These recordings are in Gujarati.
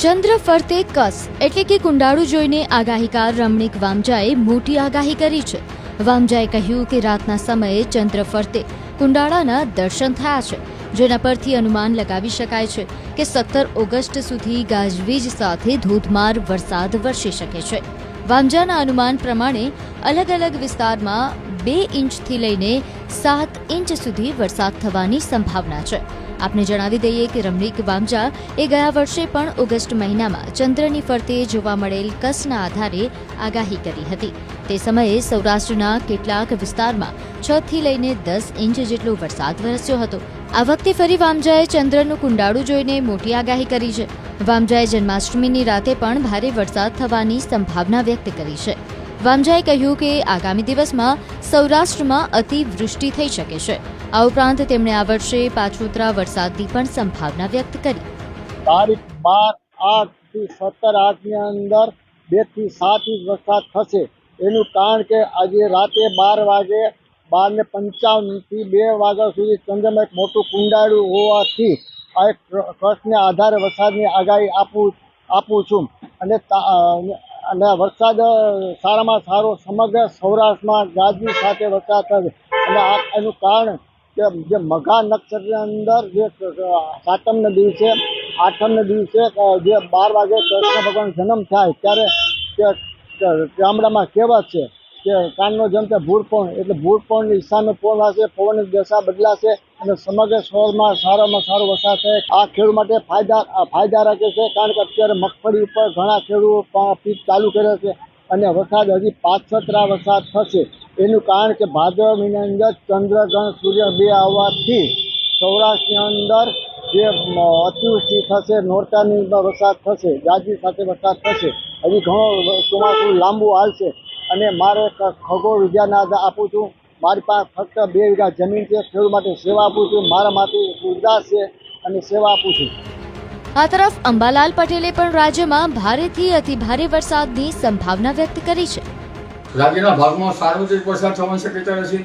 ચંદ્ર ફરતે કસ એટલે કે કુંડાળું જોઈને આગાહીકાર રમણીક વામજાએ મોટી આગાહી કરી છે. વામજાએ કહ્યું કે રાતના સમયે ચંદ્ર ફરતે કુંડાળાના દર્શન થયા છે, જેના પરથી અનુમાન લગાવી શકાય છે કે 17 ઓગસ્ટ સુધી ગાજવીજ સાથે ધોધમાર વરસાદ વરસી શકે છે. વામજાના અનુમાન પ્રમાણે અલગ અલગ વિસ્તારમાં 2 ઇંચથી લઈને 7 ઇંચ સુધી વરસાદ થવાની સંભાવના છે. આપને જણાવી દઈએ કે રમણીક વામજા એ ગયા વર્ષે પણ ઓગસ્ટ મહિનામાં ચંદ્રની ફરતે જોવા મળેલ કસના આધારે આગાહી કરી હતી. તે સમયે સૌરાષ્ટ્રના કેટલાક વિસ્તારમાં 6 થી લઈને 10 ઇંચ જેટલો વરસાદ વરસ્યો હતો. આ વખતે ફરી વામજાએ ચંદ્રનું કુંડાળું જોઈને મોટી આગાહી કરી છે. વામજાએ જન્માષ્ટમીની રાતે પણ ભારે વરસાદ થવાની સંભાવના વ્યક્ત કરી છે. વામજાએ કહ્યું કે આગામી દિવસમાં સૌરાષ્ટ્રમાં અતિવૃષ્ટિ થઈ શકે છે. આ ઉપરાંત તેમણે આ વર્ષે પાછોતરા વરસાદની પણ સંભાવના વ્યક્ત કરી. તારીખ 12/8 થી 17/8 અંદર 2 થી 7 ઇંચ વરસાદ થશે. એનું કારણ કે આજે રાતે 12 વાગે 12:55 થી 2 વાગ્યા સુધી ચંદ્રમાં એક મોટું કુંડાળું હોવાથી આ એક કસને આધારે વરસાદની આગાહી આપું છું. અને વરસાદ સારામાં સારો સમગ્ર સૌરાષ્ટ્રમાં ગાજવી સાથે વરસાદ થશે. અને એનું કારણ કે જે મઘા નક્ષત્રની અંદર જે સાતમને દિવસે 8મને દિવસે જે 12 વાગે કૃષ્ણ ભગવાન જન્મ થાય ત્યારે ગામડામાં કહેવત છે કે કાનનો જન્મ છે ભૂરપોણ, એટલે ભૂરપોણની સામે પોણ આવશે, પવનની દશા બદલાશે અને સમગ્ર શહેરમાં સારામાં સારો વરસાદ થાય. આ ખેડૂત માટે ફાયદા રાખે છે, કારણ કે અત્યારે મગફળી ઉપર ઘણા ખેડૂતો પીક ચાલુ કરે છે અને વરસાદ હજી પાછોતરા વરસાદ થશે. એનું કારણ કે ભાદરવા મહિનાની અંદર ચંદ્રગ્રહણ સૂર્ય 2 આવવાથી સૌરાષ્ટ્રની અંદર જે અતિવૃષ્ટિ થશે, નોરતાની વરસાદ થશે, ગાજવી સાથે વરસાદ થશે. હજી ઘણો ચોમાસું લાંબુ હાલશે અને મારે ખગોળ વિદ્યાના આધાર આપું છું. મારી પાસે ફક્ત 2 વીઘા જમીન છે. ખેડૂત માટે સેવા આપું છું. મારા માટે ઉદાસ છે અને સેવા આપું છું. આ તરફ અંબાલાલ પટેલે પણ રાજ્યમાં ભારેથી અતિભારે વરસાદની સંભાવના વ્યક્ત કરી છે. રાજ્યના ભાગમાં સાર્વત્રિક વરસાદ થવાની શક્યતા રહેશે.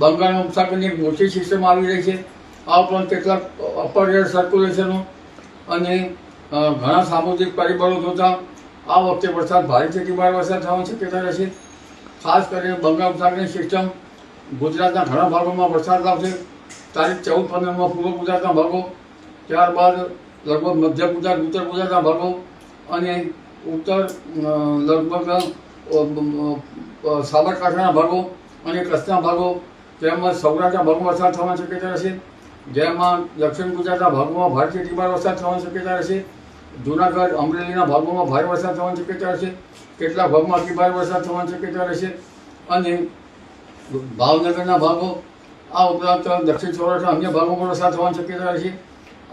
બંગાળના ઉપસાગરની એક મોટી સિસ્ટમ આવી રહી છે. આ ઉપરાંત કેટલાક અપર એર સર્ક્યુલેશનો અને ઘણા સામુદ્રિક પરિબળો જોતા આ વખતે વરસાદ ભારેથી અતિભારે વરસાદ થવાની શક્યતા રહેશે. ખાસ કરીને બંગાળ ઉપસાગરની સિસ્ટમ ગુજરાતના ઘણા ભાગોમાં વરસાદ લાવશે. તારીખ 14-15માં પૂર્વ ગુજરાતના ભાગો, ત્યારબાદ લગભગ મધ્ય ગુજરાત, ઉત્તર ગુજરાતના ભાગો અને ઉત્તર લગભગ સાબરકાંઠાના ભાગો અને કચ્છના ભાગો તેમજ સૌરાષ્ટ્રના ભાગોમાં વરસાદ થવાની શક્યતા રહેશે. જેમાં દક્ષિણ ગુજરાતના ભાગોમાં ભારેથી અતિભારે વરસાદ થવાની શક્યતા રહેશે. જૂનાગઢ, અમરેલીના ભાગોમાં ભારે વરસાદ થવાની શક્યતા રહેશે. કેટલાક ભાગમાં અતિભારે વરસાદ થવાની શક્યતા રહેશે. અને ભાવનગરના ભાગો, આ ઉપરાંત દક્ષિણ સૌરાષ્ટ્રના અન્ય ભાગોમાં વરસાદ થવાની શક્યતા રહેશે.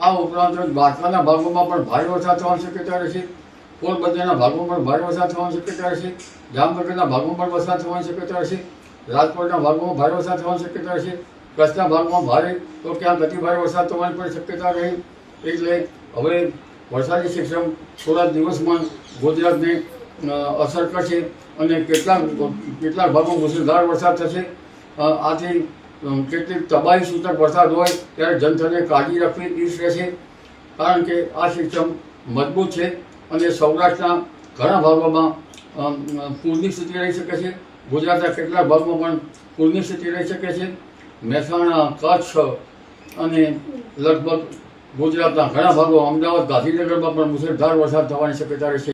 આ ઉપરાંત દ્વારકાના ભાગોમાં પણ ભારે વરસાદ થવાની શક્યતા રહેશે. પોરબંદરના ભાગોમાં પણ ભારે વરસાદ થવાની શક્યતા રહેશે. જામનગરના ભાગોમાં પણ વરસાદ થવાની શક્યતા રહેશે. રાજકોટના ભાગોમાં ભારે વરસાદ થવાની શક્યતા રહેશે. કચ્છના ભાગમાં ભારે તો ક્યાંક અતિભારે વરસાદ થવાની પણ શક્યતા રહી. એટલે હવે વરસાદી સિસ્ટમ થોડા દિવસમાં ગુજરાતને અસર કરશે અને કેટલાક ભાગોમાં મુશળધાર વરસાદ થશે. આથી કેટલીક તબાહી સૂચક વરસાદ હોય ત્યારે જનતાને કાળજી રાખવી ઈચ્છ રહેશે, કારણ કે આ સિસ્ટમ મજબૂત છે અને સૌરાષ્ટ્રના ઘણા ભાગોમાં પૂરની સ્થિતિ રહી શકે છે. ગુજરાતના કેટલાક ભાગમાં પણ પૂરની સ્થિતિ રહી શકે છે. મહેસાણા, કચ્છ અને લગભગ ગુજરાતના ઘણા ભાગો, અમદાવાદ, ગાંધીનગરમાં પણ મુશળધાર વરસાદ થવાની શક્યતા રહેશે.